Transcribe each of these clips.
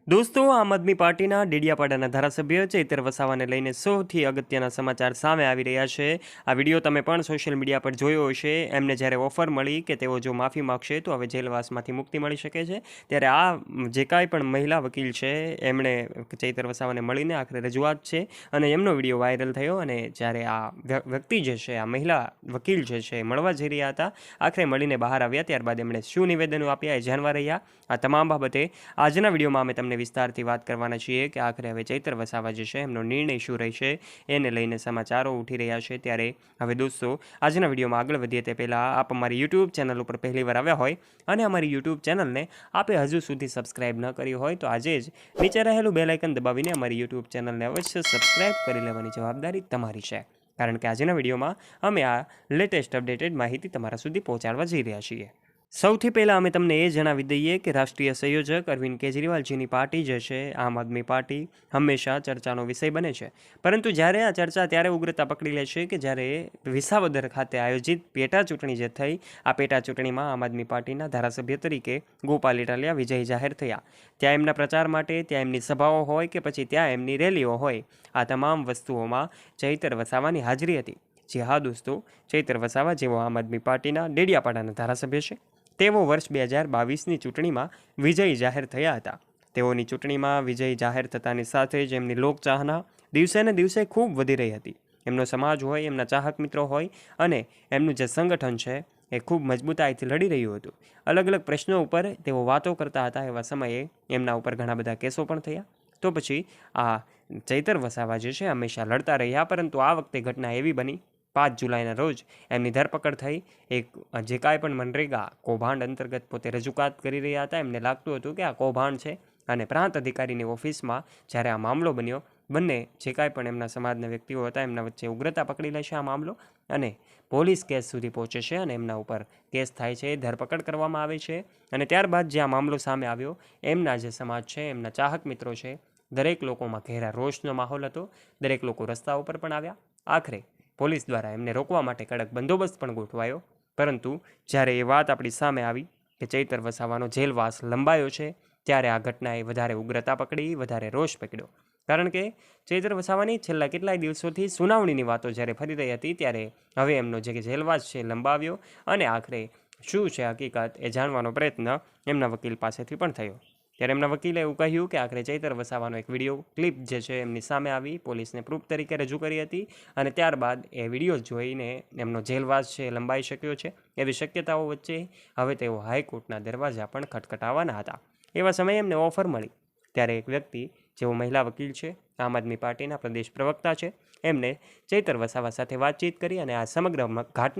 દોસ્તો, આમ આદમી પાર્ટીના ડેડિયાપાડાના ધારાસભ્ય ચૈતર વસાવાને લઈને સૌથી અગત્યના સમાચાર સામે આવી રહ્યા છે। આ વિડીયો તમે પણ સોશિયલ મીડિયા પર જોયો હશે। એમને જ્યારે ઓફર મળી કે તેઓ જો માફી માગશે તો હવે જેલવાસમાંથી મુક્તિ મળી શકે છે, ત્યારે આ જે કાંઈ પણ મહિલા વકીલ છે એમણે ચૈતર વસાવાને મળીને આખરે રજૂઆત છે અને એમનો વિડીયો વાયરલ થયો। અને જ્યારે આ વ્યક્તિ જે છે, આ મહિલા વકીલ જે છે, મળવા જઈ રહ્યા હતા, આખરે મળીને બહાર આવ્યા, ત્યારબાદ એમણે શું નિવેદનો આપ્યા એ જાણવા રહ્યા। આ તમામ બાબતે આજના વિડીયોમાં અમે તમને વિસ્તારથી વાત કરવાના છીએ કે આખરે હવે ચૈતર વસાવા જે છે એમનો નિર્ણય શું રહેશે, એને લઈને સમાચારો ઉઠી રહ્યા છે। ત્યારે હવે દોસ્તો, આજના વિડીયોમાં આગળ વધીએ તે પહેલાં આપ અમારી યુટ્યુબ ચેનલ ઉપર પહેલીવાર આવ્યા હોય અને અમારી યુટ્યુબ ચેનલને આપે હજુ સુધી સબસ્ક્રાઇબ ન કરી હોય તો આજે જ નીચે રહેલું બેલ આઇકન દબાવીને અમારી યુટ્યુબ ચેનલને અવશ્ય સબસ્ક્રાઇબ કરી લેવાની જવાબદારી તમારી છે, કારણ કે આજના વિડીયોમાં અમે આ લેટેસ્ટ અપડેટેડ માહિતી તમારા સુધી પહોંચાડવા જઈ રહ્યા છીએ। સૌથી પહેલાં અમે તમને એ જણાવી દઈએ કે રાષ્ટ્રીય સંયોજક અરવિંદ કેજરીવાલજીની પાર્ટી જે છે, આમ આદમી પાર્ટી, હંમેશા ચર્ચાનો વિષય બને છે। પરંતુ જ્યારે આ ચર્ચા ત્યારે ઉગ્રતા પકડી લે છે કે જ્યારે વિસાવદર ખાતે આયોજિત પેટા ચૂંટણી જે થઈ, આ પેટા ચૂંટણીમાં આમ આદમી પાર્ટીના ધારાસભ્ય તરીકે ગોપાલ ઇટાલિયા વિજયી જાહેર થયા। ત્યાં એમના પ્રચાર માટે, ત્યાં એમની સભાઓ હોય કે પછી ત્યાં એમની રેલીઓ હોય, આ તમામ વસ્તુઓમાં ચૈતર વસાવાની હાજરી હતી। જી હા દોસ્તો, ચૈતર વસાવા જેઓ આમ આદમી પાર્ટીના ડેડિયાપાડાના ધારાસભ્ય છે, તેઓ વર્ષ 2022ની ચૂંટણીમાં વિજયી જાહેર થયા હતા। તેઓની ચૂંટણીમાં વિજયી જાહેર થતાની સાથે જ એમની લોકચાહના દિવસે ને દિવસે ખૂબ વધી રહી હતી। એમનો સમાજ હોય, એમના ચાહક મિત્રો હોય અને એમનું જે સંગઠન છે એ ખૂબ મજબૂતાઈથી લડી રહ્યું હતું। અલગ અલગ પ્રશ્નો ઉપર તેઓ વાતો કરતા હતા। એવા સમયે એમના ઉપર ઘણા બધા કેસો પણ થયા। તો પછી આ ચૈતર વસાવા જે છે હંમેશા લડતા રહ્યા, પરંતુ આ વખતે ઘટના એવી બની, 5 જુલાઈના રોજ એમની ધરપકડ થઈ। એક જે કાંઈ પણ મનરેગા કૌભાંડ અંતર્ગત પોતે રજૂઆત કરી રહ્યા હતા, એમને લાગતું હતું કે આ કૌભાંડ છે, અને પ્રાંત અધિકારીની ઓફિસમાં જ્યારે આ મામલો બન્યો, બંને જે કાંઈ પણ એમના સમાજના વ્યક્તિઓ હતા એમના વચ્ચે ઉગ્રતા પકડી લેશે આ મામલો, અને પોલીસ કેસ સુધી પહોંચે છે અને એમના ઉપર કેસ થાય છે, ધરપકડ કરવામાં આવે છે। અને ત્યારબાદ જે આ મામલો સામે આવ્યો, એમના જે સમાજ છે, એમના ચાહક મિત્રો છે, દરેક લોકોમાં ઘેરા રોષનો માહોલ હતો। દરેક લોકો રસ્તા ઉપર પણ આવ્યા। આખરે પોલીસ દ્વારા એમને રોકવા માટે કડક બંદોબસ્ત પણ ગોઠવાયો। પરંતુ જ્યારે એ વાત આપણી સામે આવી કે ચૈતર વસાવાનો જેલવાસ લંબાયો છે, ત્યારે આ ઘટનાએ વધારે ઉગ્રતા પકડી, વધારે રોષ પકડ્યો। કારણ કે ચૈતર વસાવાની છેલ્લા કેટલાય દિવસોથી સુનાવણીની વાતો જ્યારે ફરી રહી હતી, ત્યારે હવે એમનો જે જેલવાસ છે લંબાવ્યો, અને આખરે શું છે હકીકત એ જાણવાનો પ્રયત્ન એમના વકીલ પાસેથી પણ થયો। ત્યારે એમના વકીલે એવું કહ્યું કે આખરે ચૈતર વસાવાનો એક વિડીયો ક્લિપ જે છે એમની સામે આવી, પોલીસને પ્રૂફ તરીકે રજૂ કરી હતી, અને ત્યારબાદ એ વિડીયો જોઈને એમનો જેલવાસ છે લંબાઈ શક્યો છે। એવી શક્યતાઓ વચ્ચે હવે તેઓ હાઈકોર્ટના દરવાજા પણ ખટખટાવવાના હતા। એવા સમયે એમને ઓફર મળી, ત્યારે એક વ્યક્તિ જેઓ મહિલા વકીલ છે, આમ આદમી પાર્ટીના પ્રદેશ પ્રવક્તા છે, એમને ચૈતર વસાવા સાથે વાતચીત કરી અને આ સમગ્ર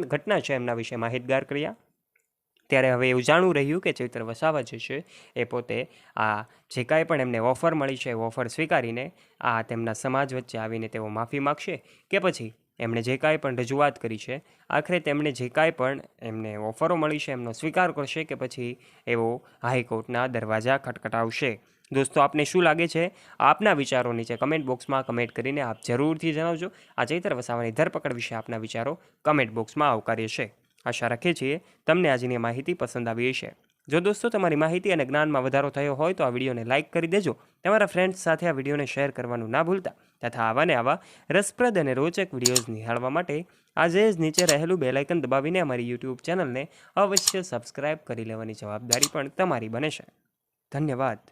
ઘટના છે એમના વિશે માહિતગાર કર્યા। ત્યારે હવે એવું જાણવું રહ્યું કે ચૈતર વસાવા જે છે એ પોતે આ જે કાંઈ પણ એમને ઓફર મળી છે, ઓફર સ્વીકારીને આ તેમના સમાજ વચ્ચે આવીને તેઓ માફી માગશે, કે પછી એમણે જે કાંઈ પણ રજૂઆત કરી છે, આખરે તેમણે જે કાંઈ પણ એમને ઓફરો મળી છે એમનો સ્વીકાર કરશે, કે પછી એવો હાઈકોર્ટના દરવાજા ખટખટાવશે। દોસ્તો, આપને શું લાગે છે? આપના વિચારો નીચે કમેન્ટ બોક્સમાં કમેન્ટ કરીને આપ જરૂરથી જણાવજો। આ ચૈતર વસાવાની ધરપકડ વિશે આપના વિચારો કમેન્ટ બોક્સમાં આવકાર્ય છે। આશા રાખીએ છીએ તમને આજની માહિતી પસંદ આવી હશે। જો દોસ્તો તમારી માહિતી અને જ્ઞાનમાં વધારો થયો હોય તો આ વિડીયોને લાઇક કરી દેજો। તમારા ફ્રેન્ડ્સ સાથે આ વિડીયોને શેર કરવાનું ના ભૂલતા, તથા આવા ને આવા રસપ્રદ અને રોચક વિડીયોઝ નિહાળવા માટે આજે જ નીચે રહેલું બેલ આઇકન દબાવીને અમારી યુટ્યુબ ચેનલને અવશ્ય સબસ્ક્રાઇબ કરી લેવાની જવાબદારી પણ તમારી બને છે। ધન્યવાદ।